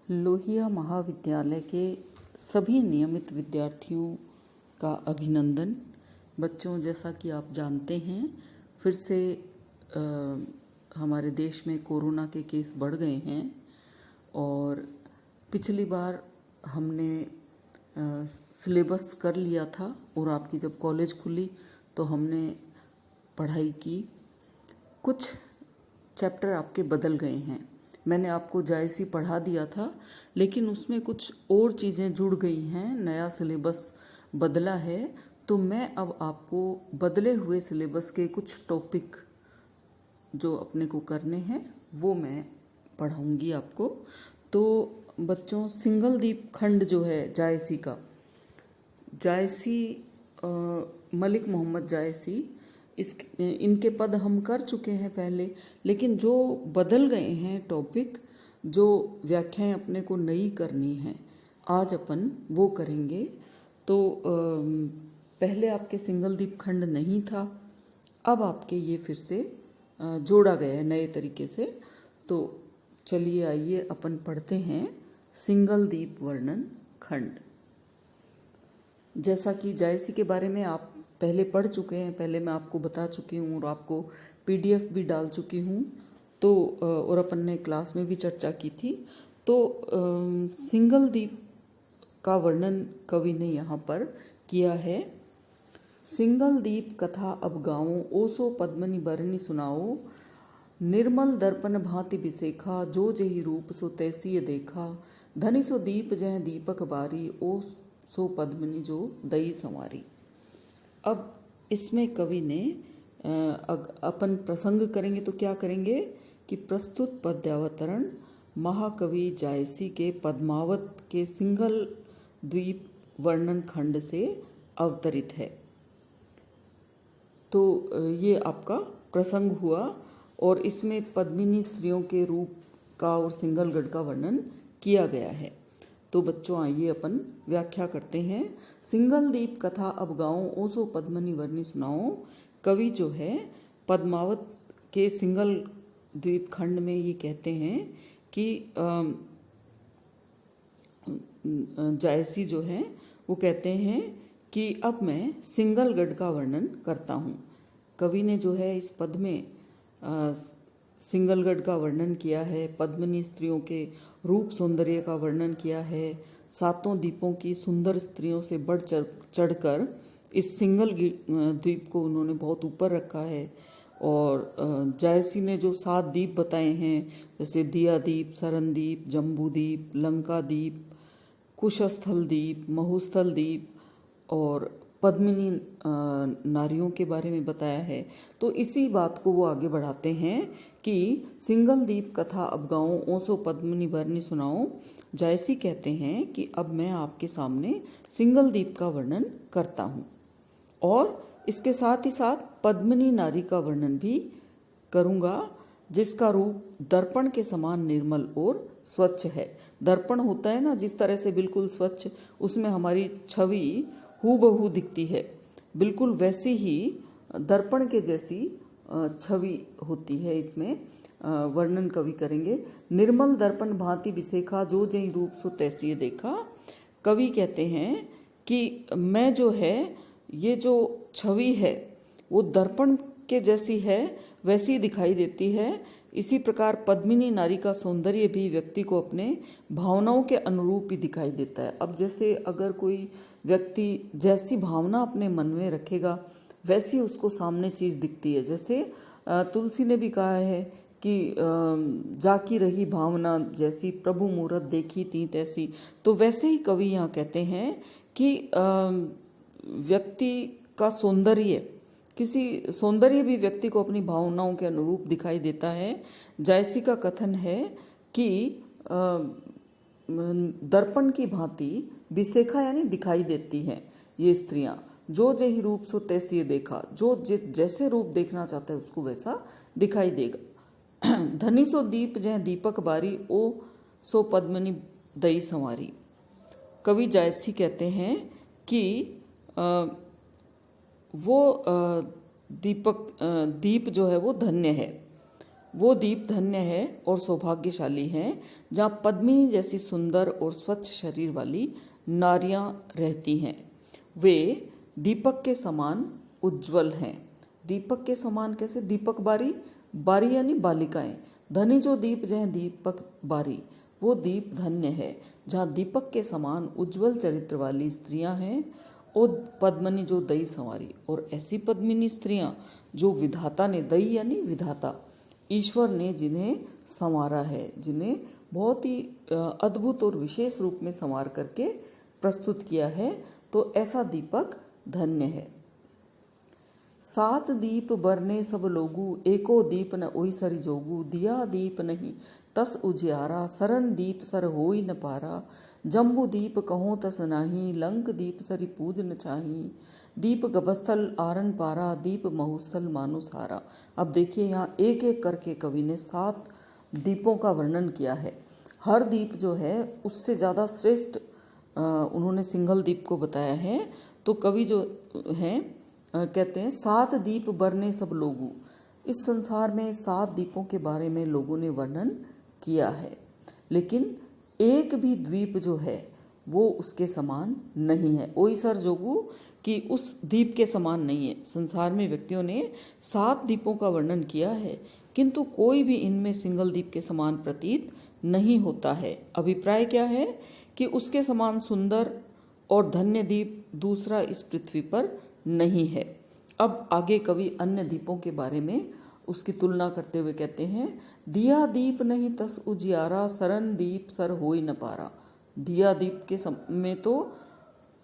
लोहिया महाविद्यालय के सभी नियमित विद्यार्थियों का अभिनंदन। बच्चों, जैसा कि आप जानते हैं, फिर से हमारे देश में कोरोना के केस बढ़ गए हैं और पिछली बार हमने सिलेबस कर लिया था और आपकी जब कॉलेज खुली तो हमने पढ़ाई की। कुछ चैप्टर आपके बदल गए हैं। मैंने आपको जायसी पढ़ा दिया था, लेकिन उसमें कुछ और चीज़ें जुड़ गई हैं, नया सिलेबस बदला है। तो मैं अब आपको बदले हुए सिलेबस के कुछ टॉपिक जो अपने को करने हैं वो मैं पढ़ाऊंगी आपको। तो बच्चों, सिंगल दीप खंड जो है जायसी का, जायसी मलिक मोहम्मद जायसी, इनके पद हम कर चुके हैं पहले, लेकिन जो बदल गए हैं टॉपिक, जो व्याख्याएं अपने को नई करनी है, आज अपन वो करेंगे। तो पहले आपके सिंगल दीप खंड नहीं था, अब आपके ये फिर से जोड़ा गया है नए तरीके से। तो चलिए आइए अपन पढ़ते हैं सिंगल दीप वर्णन खंड। जैसा कि जायसी के बारे में आप पहले पढ़ चुके हैं, पहले मैं आपको बता चुकी हूँ और आपको पीडीएफ भी डाल चुकी हूँ, तो और अपन ने क्लास में भी चर्चा की थी। तो सिंगल दीप का वर्णन कवि ने यहाँ पर किया है। सिंगल दीप कथा अब गाओ, ओसो पद्मनि बरनी सुनाओ, निर्मल दर्पण भांति बिसेखा, जो जेहि रूप सो तैसिय देखा, धनि सो दीप जह दीपक बारी, ओ सो पद्मनि जो दई संवारी। अब इसमें कवि ने अपन प्रसंग करेंगे तो क्या करेंगे कि प्रस्तुत पद्यावतरण महाकवि जायसी के पद्मावत के सिंगल द्वीप वर्णन खंड से अवतरित है। तो ये आपका प्रसंग हुआ और इसमें पद्मिनी स्त्रियों के रूप का और सिंगलगढ़ का वर्णन किया गया है। तो बच्चों, आइए अपन व्याख्या करते हैं। सिंगल दीप कथा अब गाओ, ओसो पद्मनि वर्णी सुनाओ। कवि जो है पद्मावत के सिंगल द्वीप खंड में ये कहते हैं कि जायसी जो है वो कहते हैं कि अब मैं सिंगलगढ़ का वर्णन करता हूँ। कवि ने जो है इस पद में सिंगलगढ़ का वर्णन किया है, पद्मिनी स्त्रियों के रूप सौंदर्य का वर्णन किया है, सातों द्वीपों की सुंदर स्त्रियों से बढ़ चढ़कर इस सिंगल द्वीप को उन्होंने बहुत ऊपर रखा है। और जायसी ने जो 7 द्वीप बताए हैं, जैसे दिया द्वीप, सरन द्वीप, जम्बू द्वीप, लंका द्वीप, कुशस्थल द्वीप, महुस्थल द्वीप और पद्मिनी नारियों के बारे में बताया है। तो इसी बात को वो आगे बढ़ाते हैं कि सिंगल दीप कथा अब गाओ, ओसो पद्मिनी वर्णी सुनाओ। जायसी कहते हैं कि अब मैं आपके सामने सिंगल दीप का वर्णन करता हूँ और इसके साथ ही साथ पद्मिनी नारी का वर्णन भी करूँगा, जिसका रूप दर्पण के समान निर्मल और स्वच्छ है। दर्पण होता है ना, जिस तरह से बिल्कुल स्वच्छ, उसमें हमारी छवि हूबहू दिखती है, बिल्कुल वैसी ही दर्पण के जैसी छवि होती है। इसमें वर्णन कवि करेंगे। निर्मल दर्पण भांति बिसेखा, जो जई रूप सो तैसिय देखा। कवि कहते हैं कि मैं जो है, ये जो छवि है वो दर्पण के जैसी है, वैसी दिखाई देती है। इसी प्रकार पद्मिनी नारी का सौंदर्य भी व्यक्ति को अपने भावनाओं के अनुरूप ही दिखाई देता है। अब जैसे अगर कोई व्यक्ति जैसी भावना अपने मन में रखेगा, वैसी उसको सामने चीज़ दिखती है। जैसे तुलसी ने भी कहा है कि जाकी रही भावना जैसी, प्रभु मूरत देखी ती तैसी। तो वैसे ही कवि यहाँ कहते हैं कि व्यक्ति का सौंदर्य भी व्यक्ति को अपनी भावनाओं के अनुरूप दिखाई देता है। जायसी का कथन है कि दर्पण की भांति बिसेखा यानी दिखाई देती हैं ये स्त्रियां, जो जेहि रूप सो तैसिय देखा, जो जैसे रूप देखना चाहता है उसको वैसा दिखाई देगा। धनी सो दीप जह दीपक बारी, ओ सो पद्मनि दई संवारी। कवि जायसी कहते हैं कि वो दीप जो है वो धन्य है। वो दीप धन्य है और सौभाग्यशाली हैं जहाँ पद्मिनी जैसी सुंदर और स्वच्छ शरीर वाली नारियां रहती हैं। वे दीपक के समान उज्जवल हैं। दीपक के समान कैसे? दीपक बारी, बारी यानी बालिकाएं। धनी जो दीप जह दीपक बारी, वो दीप धन्य है जहाँ दीपक के समान उज्जवल चरित्र वाली स्त्रियां हैं। और पद्मिनी जो दई संवारी, और ऐसी पद्मिनी स्त्रियां जो विधाता ने, दई यानी विधाता, ईश्वर ने जिन्हें संवारा है, जिन्हें बहुत ही अद्भुत और विशेष रूप में संवार करके प्रस्तुत किया है, तो ऐसा दीपक धन्य है। सात दीप बरने सब लोगू, एको दीप न ओहि सरि जोगू। दिया दीप नहीं तस उजियारा, सरन दीप सर होई न पारा। जम्बू दीप कहो तस नाही, लंक दीप सरि पूज न चाही। दीप गभस्थल आरन पारा, दीप महुस्थल मानुस हारा। अब देखिए यहाँ एक एक करके कवि ने 7 दीपों का वर्णन किया है। हर दीप जो है उससे ज़्यादा श्रेष्ठ उन्होंने सिंगल दीप को बताया है। तो कवि जो हैं कहते हैं 7 दीप बरने सब लोगू। इस संसार में 7 दीपों के बारे में लोगों ने वर्णन किया है, लेकिन एक भी द्वीप जो है वो उसके समान नहीं है। ओई सर जोगू कि उस दीप के समान नहीं है। संसार में व्यक्तियों ने 7 दीपों का वर्णन किया है, किंतु कोई भी इनमें सिंगल दीप के समान प्रतीत नहीं होता है। अभिप्राय क्या है कि उसके समान सुंदर और धन्य दीप दूसरा इस पृथ्वी पर नहीं है। अब आगे कवि अन्य दीपों के बारे में उसकी तुलना करते हुए कहते हैं, दिया दीप नहीं तस उजियारा, सरन दीप सर होई न पारा। दिया दीप के में तो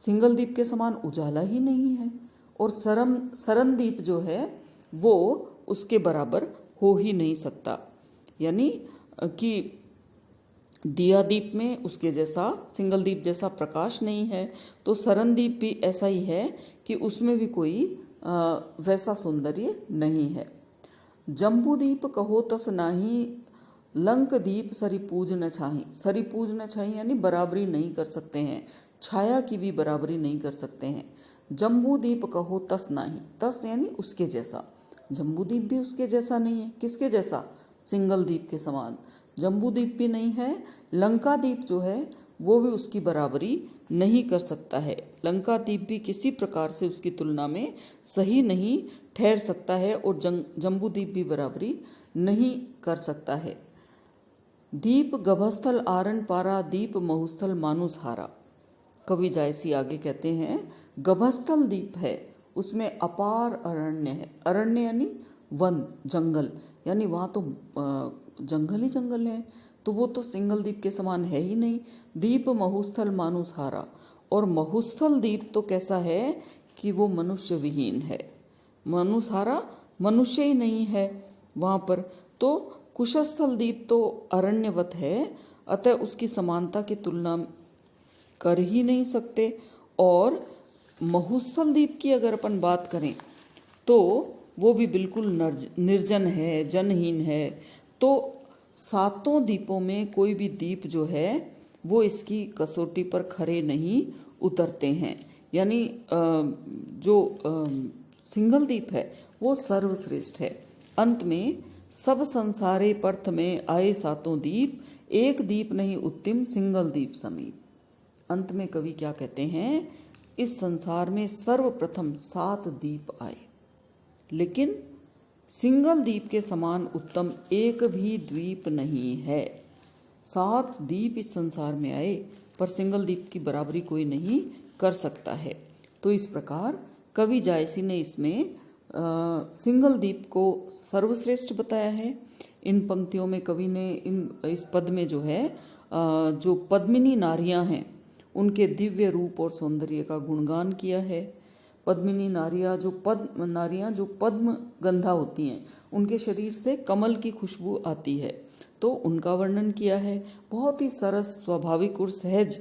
सिंगल दीप के समान उजाला ही नहीं है, और सरन दीप जो है वो उसके बराबर हो ही नहीं सकता। यानी कि दिया दीप में उसके जैसा, सिंगल दीप जैसा प्रकाश नहीं है, तो सरन दीप भी ऐसा ही है कि उसमें भी कोई वैसा सौंदर्य नहीं है। जम्बू दीप कहो तस नाही, लंक दीप सरि पूज न छाही। सरि पूज न छाही यानी बराबरी नहीं कर सकते हैं, छाया की भी बराबरी नहीं कर सकते हैं। जम्बू दीप कहो तस नाही, तस यानी उसके जैसा। जम्बू दीप भी उसके जैसा नहीं है। किसके जैसा? सिंगल दीप के समान। जम्बू दीप भी नहीं है। लंका दीप जो है वो भी उसकी बराबरी नहीं कर सकता है। लंका दीप भी किसी प्रकार से उसकी तुलना में सही नहीं ठहर सकता है, और जम्बू दीप भी बराबरी नहीं कर सकता है। दीप गभस्थल आरन पारा, दीप महुस्थल मानुस हारा। कवि जायसी आगे कहते हैं, गभस्थल दीप है, उसमें अपार अरण्य है। अरण्य यानी वन, जंगल, यानी वहाँ तो जंगल ही जंगल है, तो वो तो सिंगल दीप के समान है ही नहीं। दीप महुस्थल मानुस हारा, और महुस्थल दीप तो कैसा है कि वो मनुष्य विहीन है। मनुष्हारा, मनुष्य ही नहीं है वहाँ पर। तो कुशस्थल दीप तो अरण्यवत है, अतः उसकी समानता की तुलना कर ही नहीं सकते। और महुस्थल दीप की अगर अपन बात करें तो वो भी बिल्कुल निर्जन है, जनहीन है। तो 7 दीपों में कोई भी दीप जो है वो इसकी कसौटी पर खरे नहीं उतरते हैं। यानी जो सिंगल दीप है वो सर्वश्रेष्ठ है। अंत में सब संसारे पर्थ में आए 7 दीप, एक दीप नहीं उत्तम सिंगल दीप समीप। अंत में कवि क्या कहते हैं, इस संसार में सर्वप्रथम 7 दीप आए, लेकिन सिंगल दीप के समान उत्तम एक भी द्वीप नहीं है। 7 दीप इस संसार में आए, पर सिंगल दीप की बराबरी कोई नहीं कर सकता है। तो इस प्रकार कवि जायसी ने इसमें सिंगल दीप को सर्वश्रेष्ठ बताया है। इन पंक्तियों में कवि ने इस पद में जो है जो पद्मिनी नारियां हैं उनके दिव्य रूप और सौंदर्य का गुणगान किया है। पद्मिनी नारियां जो पद्म गंधा होती हैं, उनके शरीर से कमल की खुशबू आती है, तो उनका वर्णन किया है। बहुत ही सरस, स्वाभाविक और सहज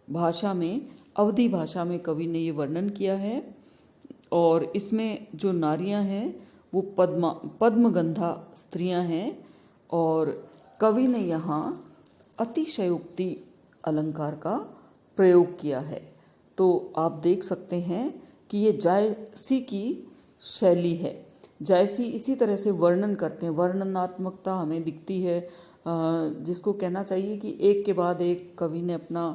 भाषा में, अवधी भाषा में कवि ने ये वर्णन किया है। और इसमें जो नारियां हैं वो पद्मगंधा स्त्रियां हैं, और कवि ने यहाँ अतिशयोक्ति अलंकार का प्रयोग किया है। तो आप देख सकते हैं कि ये जायसी की शैली है। जायसी इसी तरह से वर्णन करते हैं, वर्णनात्मकता हमें दिखती है, जिसको कहना चाहिए कि एक के बाद एक कवि ने अपना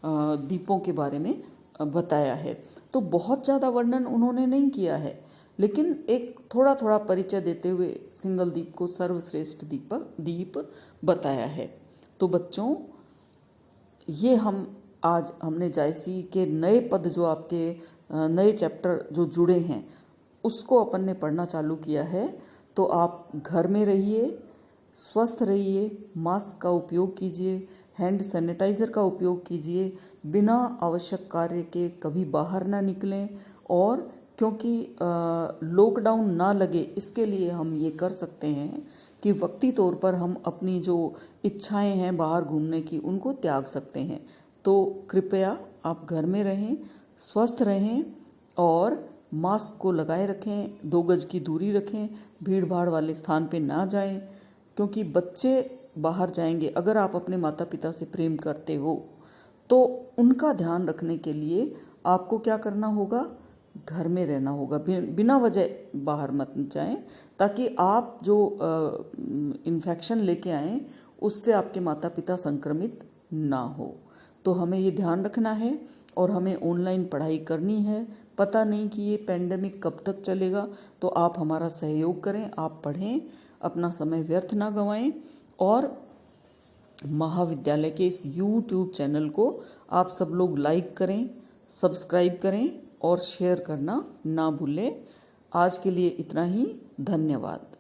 द्वीपों के बारे में बताया है। तो बहुत ज़्यादा वर्णन उन्होंने नहीं किया है, लेकिन एक थोड़ा थोड़ा परिचय देते हुए सिंगल द्वीप को सर्वश्रेष्ठ द्वीप बताया है। तो बच्चों, ये आज हमने जायसी के नए पद जो आपके नए चैप्टर जो जुड़े हैं उसको अपन ने पढ़ना चालू किया है। तो आप घर में रहिए, स्वस्थ रहिए, मास्क का उपयोग कीजिए, हैंड सैनिटाइज़र का उपयोग कीजिए, बिना आवश्यक कार्य के कभी बाहर ना निकलें। और क्योंकि लॉकडाउन ना लगे इसके लिए हम ये कर सकते हैं कि वक्ती तौर पर हम अपनी जो इच्छाएं हैं बाहर घूमने की उनको त्याग सकते हैं। तो कृपया आप घर में रहें, स्वस्थ रहें और मास्क को लगाए रखें, 2 गज की दूरी रखें, भीड़ भाड़ वाले स्थान पे ना जाएं, क्योंकि बच्चे बाहर जाएंगे। अगर आप अपने माता पिता से प्रेम करते हो तो उनका ध्यान रखने के लिए आपको क्या करना होगा, घर में रहना होगा, बिना वजह बाहर मत जाएं, ताकि आप जो इन्फेक्शन लेके आएँ उससे आपके माता पिता संक्रमित ना हो। तो हमें ये ध्यान रखना है और हमें ऑनलाइन पढ़ाई करनी है। पता नहीं कि ये पेंडेमिक कब तक चलेगा, तो आप हमारा सहयोग करें, आप पढ़ें, अपना समय व्यर्थ ना गंवाएं और महाविद्यालय के इस YouTube चैनल को आप सब लोग लाइक करें, सब्सक्राइब करें और शेयर करना ना भूलें। आज के लिए इतना ही, धन्यवाद।